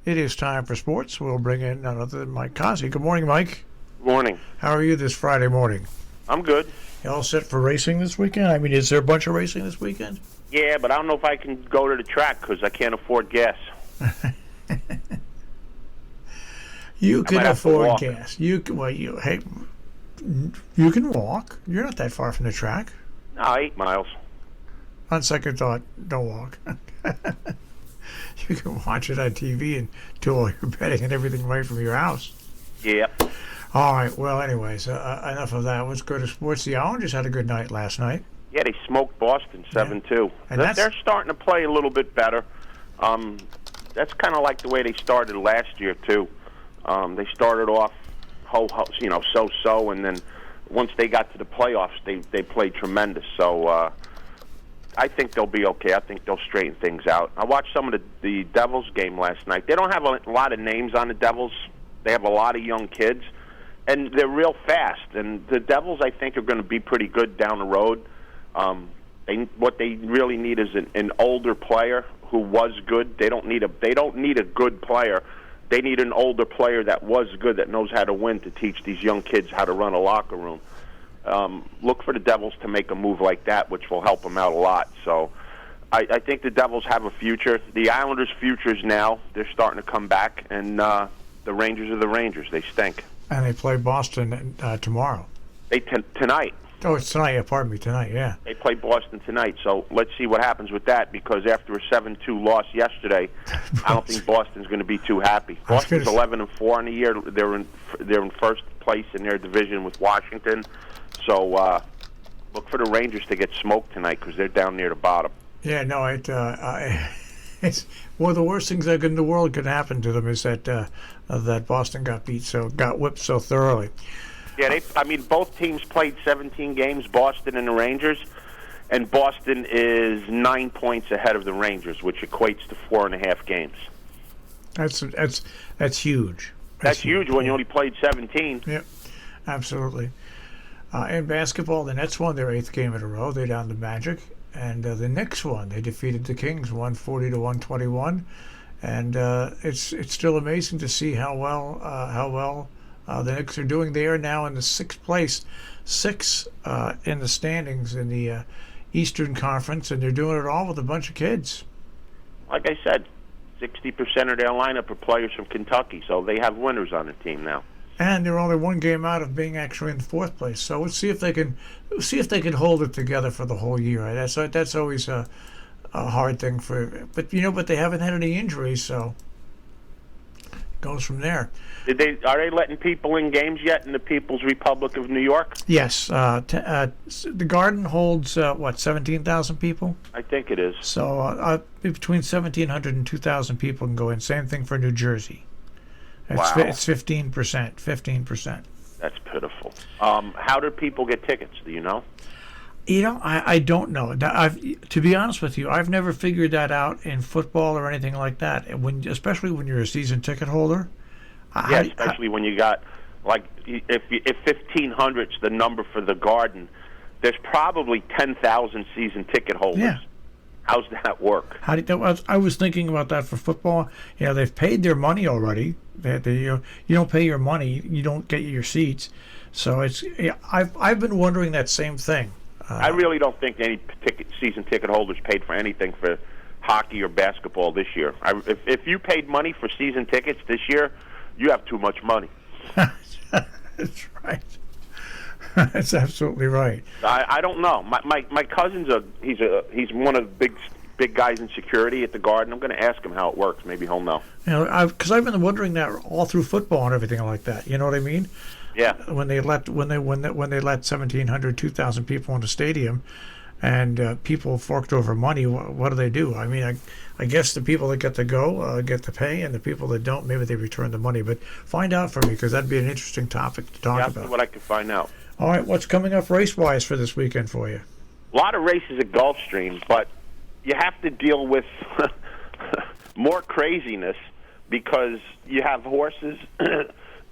It is time for sports. We'll bring in none other than Mike Cozzi. Good morning, Mike. Morning. How are you this Friday morning? I'm good. You all set for racing this weekend? I mean, is there a bunch of racing this weekend? Yeah, but I don't know if I can go to the track because I can't afford gas. You can afford walk. gas. You can walk. You're not that far from the track. No, 8 miles. On second thought, don't walk. You can watch it on TV and do all your betting and everything right from your house. Yep. All right. Well, anyways, enough of that. Let's go to sports. The Islanders had a good night last night. Yeah, they smoked Boston 7-2. And They're starting to play a little bit better. That's kind of like the way they started last year too. They started off so-so, and then once they got to the playoffs, they played tremendous. So I think they'll be okay. I think they'll straighten things out. I watched some of the Devils game last night. They don't have a lot of names on the Devils. They have a lot of young kids, and they're real fast. And the Devils, I think, are going to be pretty good down the road. What they really need is an older player who was good. They don't need a good player. They need an older player that was good, that knows how to win, to teach these young kids how to run a locker room. Look for the Devils to make a move like that, which will help them out a lot. So I think the Devils have a future. The Islanders' future is now. They're starting to come back, and the Rangers are the Rangers. They stink. And they play Boston tomorrow. Tonight. Oh, it's tonight. Yeah, pardon me, tonight, yeah. They play Boston tonight, so let's see what happens with that, because after a 7-2 loss yesterday, I don't think Boston's going to be too happy. Boston's 11-4 on the year. They're in first place in their division with Washington. So look for the Rangers to get smoked tonight, because they're down near the bottom. Yeah, no, it's one of the worst things that in the world could happen to them is that Boston got whipped so thoroughly. Yeah, both teams played 17 games, Boston and the Rangers, and Boston is 9 points ahead of the Rangers, which equates to 4.5 games. That's huge. That's huge when you only played 17. Yep, absolutely. In basketball, the Nets won their 8th game in a row. They're down to Magic, and the Knicks won. They defeated the Kings 140-121, and it's still amazing to see how well the Knicks are doing. They are now in the 6th place, in the standings in the Eastern Conference, and they're doing it all with a bunch of kids. Like I said, 60% of their lineup are players from Kentucky, so they have winners on the team now. And they're only one game out of being actually in 4th place. So let's see if they can hold it together for the whole year. That's always a hard thing but they haven't had any injuries, so it goes from there. Are they letting people in games yet in the People's Republic of New York? Yes. The Garden holds 17,000 people? I think it is. So between 1,700 and 2,000 people can go in. Same thing for New Jersey. Wow. It's 15%. 15%. That's pitiful. How do people get tickets? Do you know? I don't know. Now, to be honest with you, I've never figured that out in football or anything like that. Especially when you're a season ticket holder. Yeah, especially when you got, like, if 1,500's the number for the Garden, there's probably 10,000 season ticket holders. Yeah. How's that work? I was thinking about that for football. They've paid their money already. You don't pay your money, you don't get your seats. So I've been wondering that same thing. I really don't think any season ticket holders paid for anything for hockey or basketball this year. If you paid money for season tickets this year, you have too much money. That's right. That's absolutely right. I don't know. My cousin's he's one of the big guys in security at the Garden. I'm going to ask him how it works. Maybe he'll know. Because I've been wondering that all through football and everything like that. You know what I mean? Yeah. When they let 1,700, 2,000 people in the stadium, and people forked over money, what do? I mean, I guess the people that get to go get to pay, and the people that don't, maybe they return the money. But find out for me, because that'd be an interesting topic to talk about. That's what I can find out. All right, what's coming up race-wise for this weekend for you? A lot of races at Gulfstream, but you have to deal with more craziness because you have horses,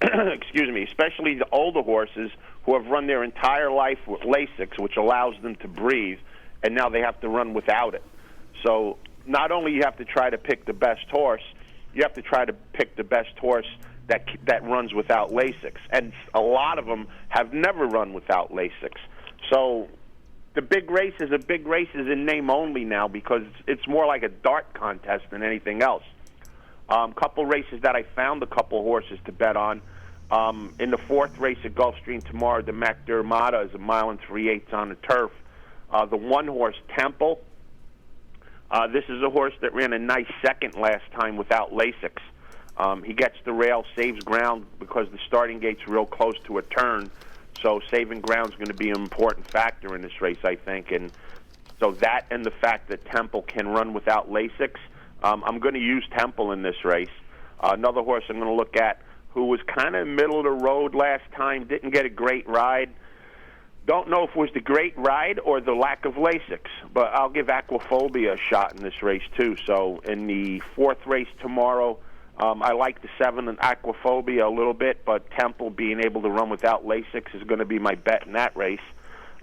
excuse me, especially the older horses who have run their entire life with Lasix, which allows them to breathe, and now they have to run without it. So not only you have to try to pick the best horse, you have to try to pick the best horse that runs without Lasix, and a lot of them have never run without Lasix. So the big races are big races in name only now because it's more like a dart contest than anything else. Couple races that I found a couple horses to bet on. In the fourth race at Gulfstream tomorrow, the McDermotta is 1 mile 3/8 on the turf. The one horse, Temple, this is a horse that ran a nice second last time without Lasix. He gets the rail, saves ground because the starting gate's real close to a turn. So saving ground is going to be an important factor in this race, I think. And so that and the fact that Temple can run without Lasix, I'm going to use Temple in this race. Another horse I'm going to look at who was kind of middle of the road last time, didn't get a great ride. Don't know if it was the great ride or the lack of Lasix, but I'll give Aquaphobia a shot in this race too. So in the fourth race tomorrow, I like the 7 and Aquaphobia a little bit, but Temple being able to run without Lasix is going to be my bet in that race.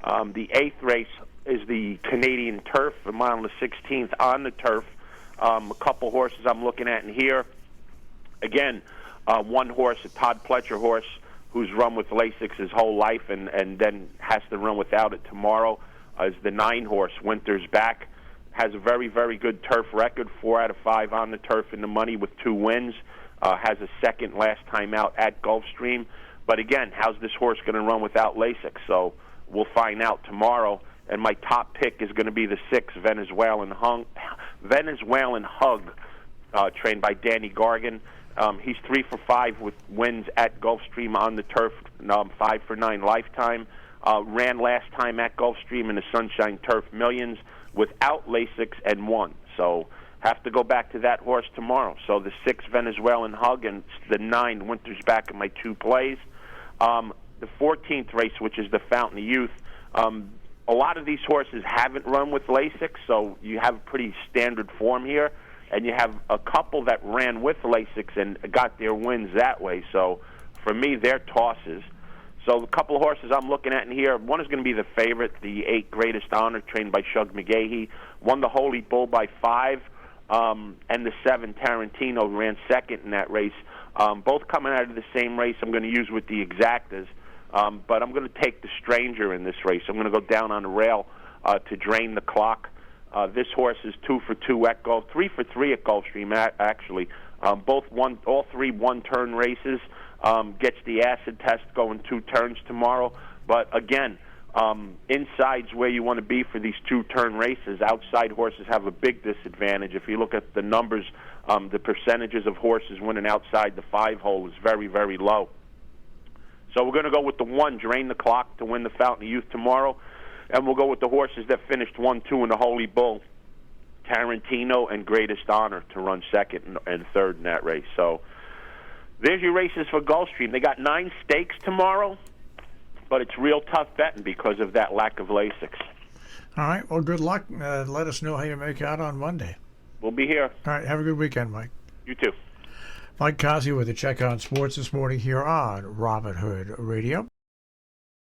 The 8th race is the Canadian Turf, 1 mile 16th on the turf. A couple horses I'm looking at in here. Again, one horse, a Todd Pletcher horse, who's run with Lasix his whole life and then has to run without it tomorrow, is the 9 horse, Winter's Back. Has a very, very good turf record, 4 out of 5 on the turf in the money with 2 wins. Has a second last time out at Gulfstream. But again, how's this horse going to run without Lasix? So we'll find out tomorrow. And my top pick is going to be the 6, Venezuelan Hug, trained by Danny Gargan. He's 3 for 5 with wins at Gulfstream on the turf, 5 for 9 lifetime. Ran last time at Gulfstream in the Sunshine Turf Millions without Lasix and won. So have to go back to that horse tomorrow. So the 6 Venezuelan Hug and the 9 Winter's Back in my 2 plays. The 14th race, which is the Fountain of Youth, a lot of these horses haven't run with Lasix, so you have pretty standard form here. And you have a couple that ran with Lasix and got their wins that way. So for me, they're tosses. So a couple of horses I'm looking at in here, one is going to be the favorite, the 8 Greatest Honor, trained by Shug McGahee. Won the Holy Bull by 5, and the 7 Tarantino ran second in that race. Both coming out of the same race I'm going to use with the exactas, but I'm going to take the Stranger in this race. I'm going to go down on the rail to drain the clock. This horse is 2 for 2 at Gulf, 3 for 3 at Gulfstream, actually. All 3 one-turn races. Gets the acid test going 2 turns tomorrow. But again, inside's where you want to be for these 2-turn races. Outside horses have a big disadvantage. If you look at the numbers, the percentages of horses winning outside the 5-hole is very, very low. So we're going to go with the 1, Drain the Clock, to win the Fountain of Youth tomorrow. And we'll go with the horses that finished 1-2 in the Holy Bull, Tarantino and Greatest Honor, to run second and third in that race. So there's your races for Gulfstream. They got 9 stakes tomorrow, but it's real tough betting because of that lack of Lasix. All right. Well, good luck. Let us know how you make out on Monday. We'll be here. All right. Have a good weekend, Mike. You too. Mike Cozzi with the Check on Sports this morning here on Robin Hood Radio.